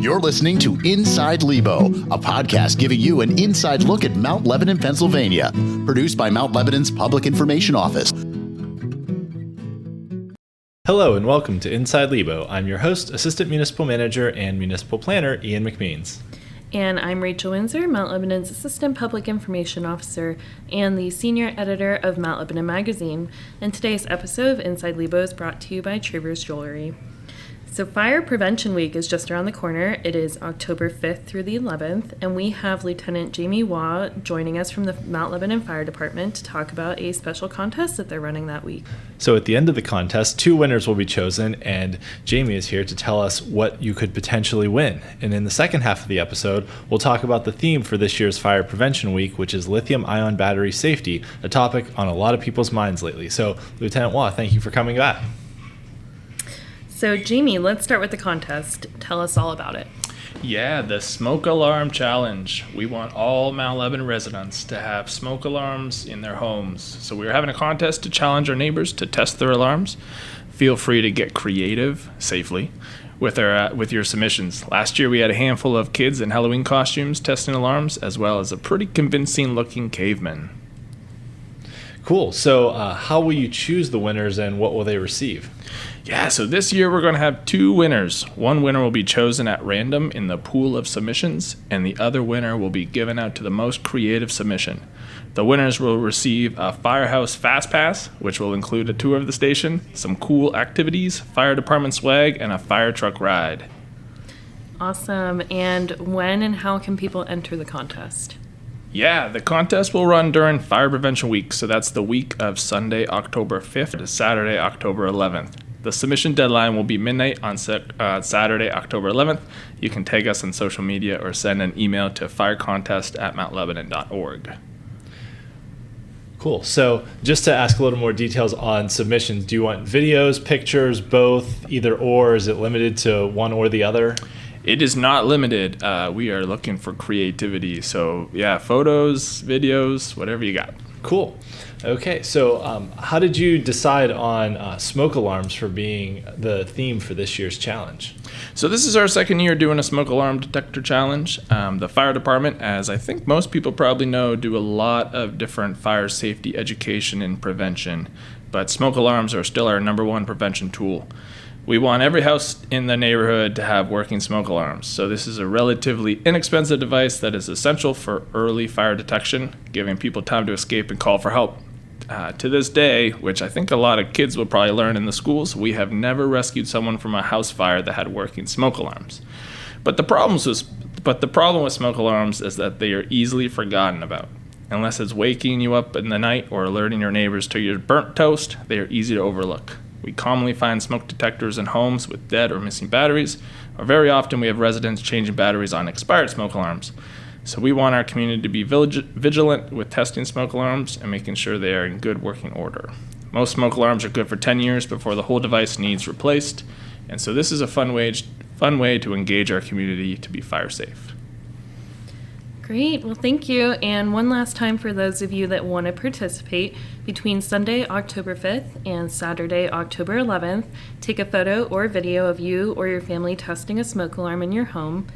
You're listening to Inside Lebo, a podcast giving you an inside look at Mount Lebanon, Pennsylvania, produced by Mount Lebanon's Public Information Office. Hello and welcome to Inside Lebo. I'm your host, Assistant Municipal Manager and Municipal Planner, Ian McMeans. And I'm Rachel Windsor, Mount Lebanon's Assistant Public Information Officer and the Senior Editor of Mount Lebanon Magazine. And today's episode of Inside Lebo is brought to you by Travers Jewelry. So Fire Prevention Week is just around the corner. It is October 5th through the 11th, and we have Lieutenant Jamie Waugh joining us from the Mount Lebanon Fire Department to talk about a special contest that they're running that week. So at the end of the contest, 2 winners will be chosen, and Jamie is here to tell us what you could potentially win. And in the second half of the episode, we'll talk about the theme for this year's Fire Prevention Week, which is lithium-ion battery safety, a topic on a lot of people's minds lately. So Lieutenant Waugh, thank you for coming back. So Jamie, let's start with the contest. Tell us all about it. Yeah, the Smoke Alarm Challenge. We want all Mount Lebanon residents to have smoke alarms in their homes. So we're having a contest to challenge our neighbors to test their alarms. Feel free to get creative, safely, with your submissions. Last year we had a handful of kids in Halloween costumes testing alarms, as well as a pretty convincing looking caveman. Cool. So how will you choose the winners and what will they receive? Yeah, so this year we're going to have 2 winners. One winner will be chosen at random in the pool of submissions, and the other winner will be given out to the most creative submission. The winners will receive a Firehouse Fast Pass, which will include a tour of the station, some cool activities, fire department swag, and a fire truck ride. Awesome. And when and how can people enter the contest? Yeah, the contest will run during Fire Prevention Week, so that's the week of Sunday, October 5th to Saturday, October 11th. The submission deadline will be midnight on Saturday, October 11th. You can tag us on social media or send an email to firecontest@mountlebanon.org. Cool. So just to ask a little more details on submissions, do you want videos, pictures, both, either or? Is it limited to one or the other? It is not limited. We are looking for creativity. So yeah, photos, videos, whatever you got. Cool. Okay, so how did you decide on smoke alarms for being the theme for this year's challenge? So this is our second year doing a smoke alarm detector challenge. The fire department, as I think most people probably know, do a lot of different fire safety education and prevention, but smoke alarms are still our number one prevention tool. We want every house in the neighborhood to have working smoke alarms. So this is a relatively inexpensive device that is essential for early fire detection, giving people time to escape and call for help. To this day, which I think a lot of kids will probably learn in the schools, we have never rescued someone from a house fire that had working smoke alarms. But the problem with smoke alarms is that they are easily forgotten about. Unless it's waking you up in the night or alerting your neighbors to your burnt toast, they are easy to overlook. We commonly find smoke detectors in homes with dead or missing batteries, or very often we have residents changing batteries on expired smoke alarms. So we want our community to be vigilant with testing smoke alarms and making sure they are in good working order. Most smoke alarms are good for 10 years before the whole device needs replaced, and so this is a fun way to engage our community to be fire safe. Great. Well, thank you. And one last time for those of you that want to participate, between Sunday, October 5th and Saturday, October 11th, take a photo or video of you or your family testing a smoke alarm in your home.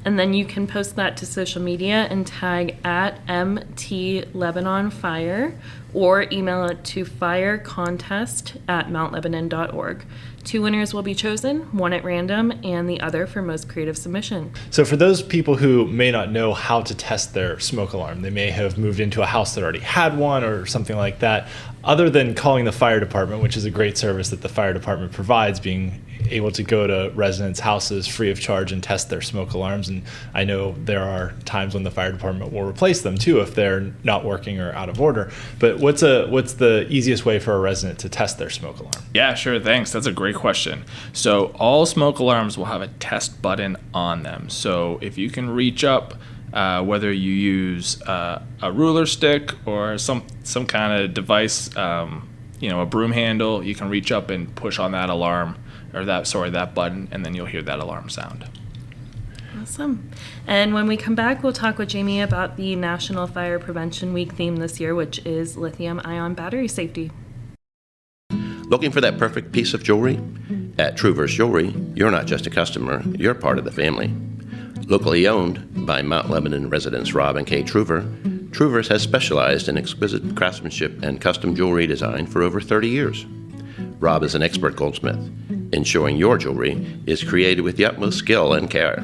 And then you can post that to social media and tag at MT Lebanon Fire or email it to firecontest@mountlebanon.org. 2 winners will be chosen, one at random and the other for most creative submission. So for those people who may not know how to test their smoke alarm, they may have moved into a house that already had one or something like that, other than calling the fire department, which is a great service that the fire department provides, being able to go to residents' houses free of charge and test their smoke alarms. And I know there are times when the fire department will replace them too if they're not working or out of order. But what's the easiest way for a resident to test their smoke alarm? Yeah, sure, thanks. That's a great question. So all smoke alarms will have a test button on them. So if you can reach up, whether you use a ruler stick or some kind of device, a broom handle, you can reach up and push on that alarm or that button, and then you'll hear that alarm sound. Awesome. And when we come back, we'll talk with Jamie about the National Fire Prevention Week theme this year, which is lithium-ion battery safety. Looking for that perfect piece of jewelry? At Travers Jewelry, you're not just a customer, you're part of the family. Locally owned by Mount Lebanon residents Rob and Kate Truver, Truver's has specialized in exquisite craftsmanship and custom jewelry design for over 30 years. Rob is an expert goldsmith, ensuring your jewelry is created with the utmost skill and care.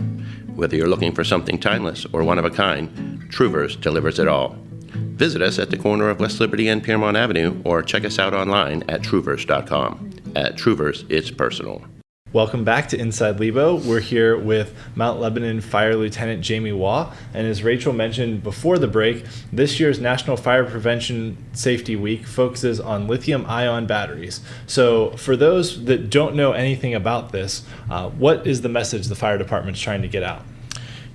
Whether you're looking for something timeless or one of a kind, Truver's delivers it all. Visit us at the corner of West Liberty and Piermont Avenue or check us out online at truvers.com. At Truver's, it's personal. Welcome back to Inside Lebo. We're here with Mount Lebanon Fire Lieutenant Jamie Waugh. And as Rachel mentioned before the break, this year's National Fire Prevention Safety Week focuses on lithium-ion batteries. So for those that don't know anything about this, what is the message the fire department's trying to get out?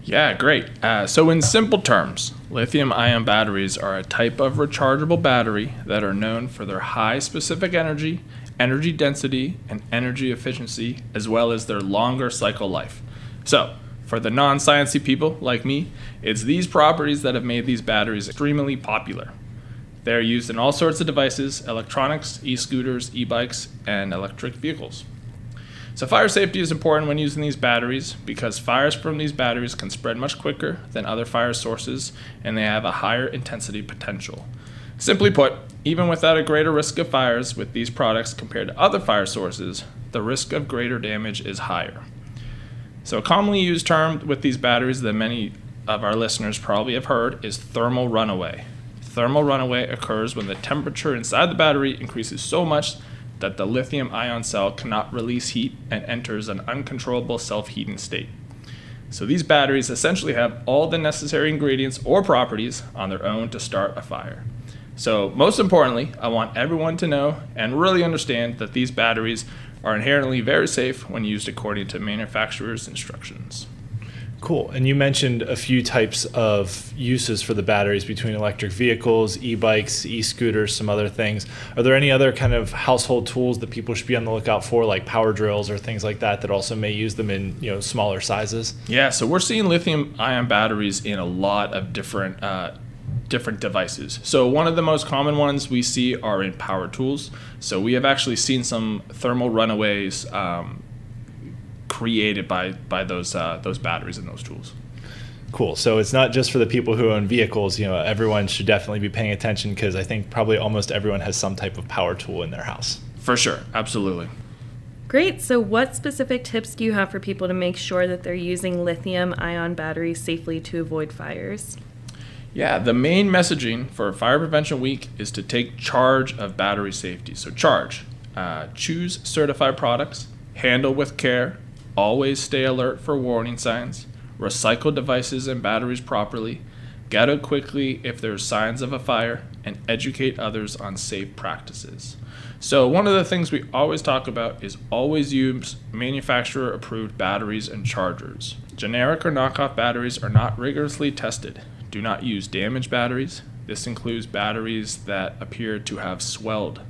Yeah, great. So in simple terms, lithium-ion batteries are a type of rechargeable battery that are known for their high specific energy density, and energy efficiency, as well as their longer cycle life. So, for the non-sciencey people like me, it's these properties that have made these batteries extremely popular. They're used in all sorts of devices: electronics, e-scooters, e-bikes, and electric vehicles. So fire safety is important when using these batteries because fires from these batteries can spread much quicker than other fire sources, and they have a higher intensity potential. Simply put, even without a greater risk of fires with these products compared to other fire sources, the risk of greater damage is higher. So a commonly used term with these batteries that many of our listeners probably have heard is thermal runaway. Thermal runaway occurs when the temperature inside the battery increases so much that the lithium-ion cell cannot release heat and enters an uncontrollable self-heating state. So these batteries essentially have all the necessary ingredients or properties on their own to start a fire. So most importantly, I want everyone to know and really understand that these batteries are inherently very safe when used according to manufacturer's instructions. Cool. And you mentioned a few types of uses for the batteries between electric vehicles, e-bikes, e-scooters, some other things. Are there any other kind of household tools that people should be on the lookout for, like power drills or things like that, that also may use them in smaller sizes? Yeah, so we're seeing lithium-ion batteries in a lot of different devices. So one of the most common ones we see are in power tools. So we have actually seen some thermal runaways created by those batteries and those tools. Cool. So it's not just for the people who own vehicles. Everyone should definitely be paying attention because I think probably almost everyone has some type of power tool in their house. For sure. Absolutely. Great. So what specific tips do you have for people to make sure that they're using lithium-ion batteries safely to avoid fires? Yeah, the main messaging for Fire Prevention Week is to take charge of battery safety. So choose certified products, handle with care, always stay alert for warning signs, recycle devices and batteries properly, get out quickly if there's signs of a fire, and educate others on safe practices. So one of the things we always talk about is always use manufacturer-approved batteries and chargers. Generic or knockoff batteries are not rigorously tested. Do not use damaged batteries. This includes batteries that appear to have swelled.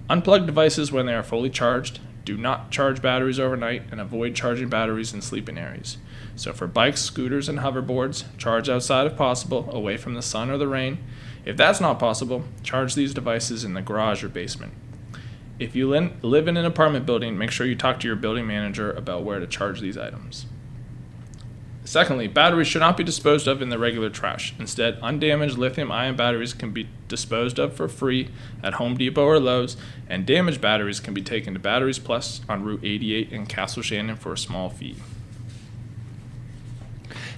Unplug devices when they are fully charged. Do not charge batteries overnight and avoid charging batteries in sleeping areas. So for bikes, scooters, and hoverboards, charge outside if possible, away from the sun or the rain. If that's not possible, charge these devices in the garage or basement. If you live in an apartment building, make sure you talk to your building manager about where to charge these items. Secondly, batteries should not be disposed of in the regular trash. Instead, undamaged lithium-ion batteries can be disposed of for free at Home Depot or Lowe's, and damaged batteries can be taken to Batteries Plus on Route 88 in Castle Shannon for a small fee.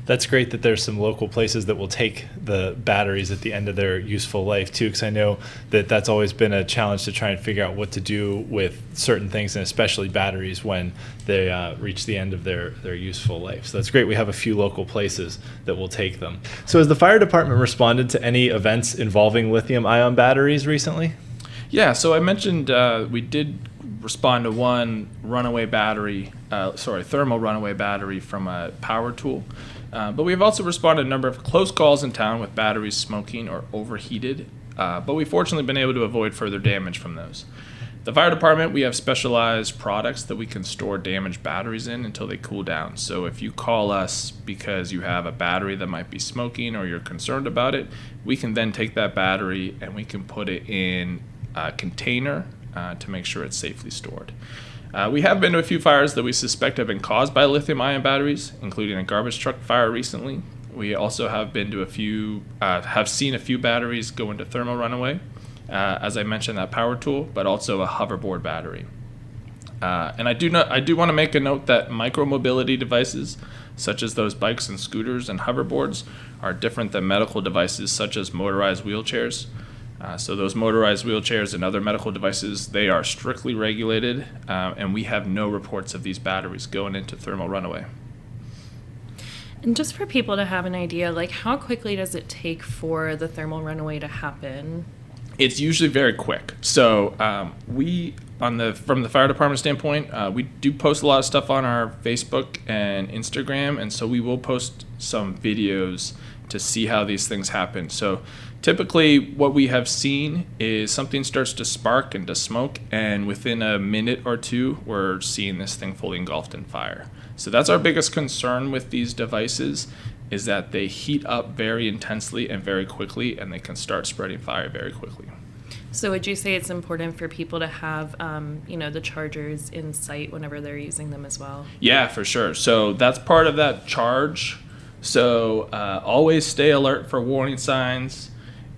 That's great that there's some local places that will take the batteries at the end of their useful life too, because I know that that's always been a challenge to try and figure out what to do with certain things, and especially batteries when they reach the end of their useful life. So that's great. We have a few local places that will take them. So has the fire department responded to any events involving lithium-ion batteries recently? Yeah, so I mentioned we did respond to one thermal runaway battery from a power tool. But we've also responded to a number of close calls in town with batteries smoking or overheated, but we've fortunately been able to avoid further damage from those. The fire department, we have specialized products that we can store damaged batteries in until they cool down. So if you call us because you have a battery that might be smoking or you're concerned about it, we can then take that battery and we can put it in a container to make sure it's safely stored. We have been to a few fires that we suspect have been caused by lithium-ion batteries, including a garbage truck fire recently. We also have been to have seen a few batteries go into thermal runaway. As I mentioned, that power tool, but also a hoverboard battery. And I do want to make a note that micromobility devices, such as those bikes and scooters and hoverboards, are different than medical devices such as motorized wheelchairs. So those motorized wheelchairs and other medical devices, they are strictly regulated, and we have no reports of these batteries going into thermal runaway. And just for people to have an idea, like how quickly does it take for the thermal runaway to happen? It's usually very quick. So from the fire department standpoint, we do post a lot of stuff on our Facebook and Instagram, and so we will post some videos to see how these things happen. So typically what we have seen is something starts to spark and to smoke, and within a minute or two, we're seeing this thing fully engulfed in fire. So that's our biggest concern with these devices, is that they heat up very intensely and very quickly, and they can start spreading fire very quickly. So would you say it's important for people to have, the chargers in sight whenever they're using them as well? Yeah, for sure. So that's part of that charge. So always stay alert for warning signs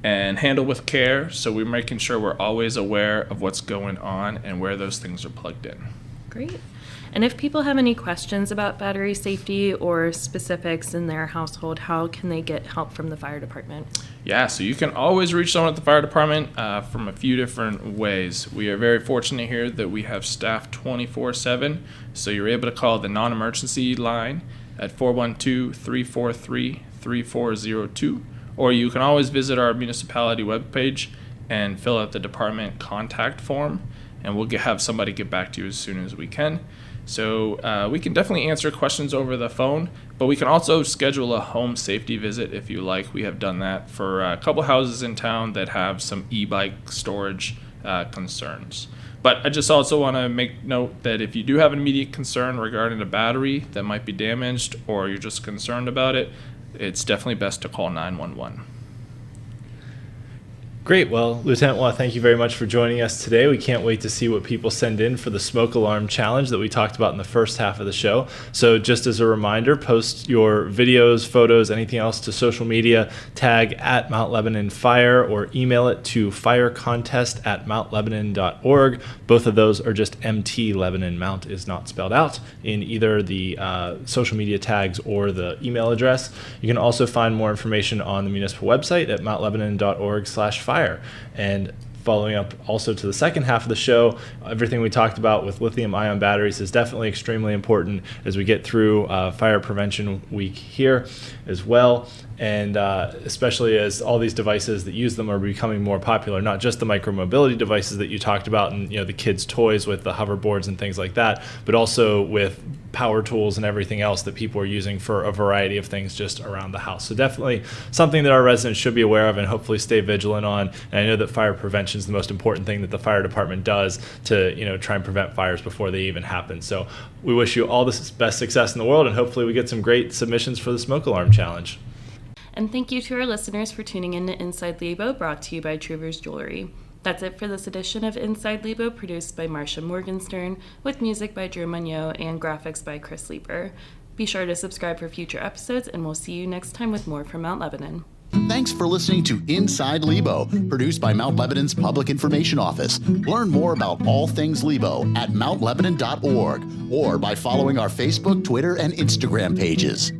and handle with care. So we're making sure we're always aware of what's going on and where those things are plugged in. Great. And if people have any questions about battery safety or specifics in their household, how can they get help from the fire department? Yeah, so you can always reach someone at the fire department from a few different ways. We are very fortunate here that we have staff 24/7, so you're able to call the non-emergency line at 412-343-3402, or you can always visit our municipality webpage and fill out the department contact form, and we'll have somebody get back to you as soon as we can. So we can definitely answer questions over the phone, but we can also schedule a home safety visit if you like. We have done that for a couple houses in town that have some e-bike storage concerns. But I just also want to make note that if you do have an immediate concern regarding a battery that might be damaged, or you're just concerned about it, it's definitely best to call 911. Great. Well, Lieutenant Waugh, thank you very much for joining us today. We can't wait to see what people send in for the smoke alarm challenge that we talked about in the first half of the show. So just as a reminder, post your videos, photos, anything else to social media, tag at Mount Lebanon Fire, or email it to firecontest@mountlebanon.org. Both of those are just MT Lebanon. Mount is not spelled out in either the social media tags or the email address. You can also find more information on the municipal website at mountlebanon.org/fire. And following up also to the second half of the show, everything we talked about with lithium-ion batteries is definitely extremely important as we get through Fire Prevention Week here as well. And especially as all these devices that use them are becoming more popular, not just the micromobility devices that you talked about and the kids' toys with the hoverboards and things like that, but also with power tools and everything else that people are using for a variety of things just around the house. So definitely something that our residents should be aware of and hopefully stay vigilant on. And I know that fire prevention is the most important thing that the fire department does to try and prevent fires before they even happen. So we wish you all the best success in the world, and hopefully we get some great submissions for the smoke alarm challenge. And thank you to our listeners for tuning in to Inside Lebo, brought to you by Trouvers Jewelry. That's it for this edition of Inside Lebo, produced by Marcia Morgenstern, with music by Drew Monod and graphics by Chris Leeper. Be sure to subscribe for future episodes, and we'll see you next time with more from Mount Lebanon. Thanks for listening to Inside Lebo, produced by Mount Lebanon's Public Information Office. Learn more about all things Lebo at mountlebanon.org or by following our Facebook, Twitter, and Instagram pages.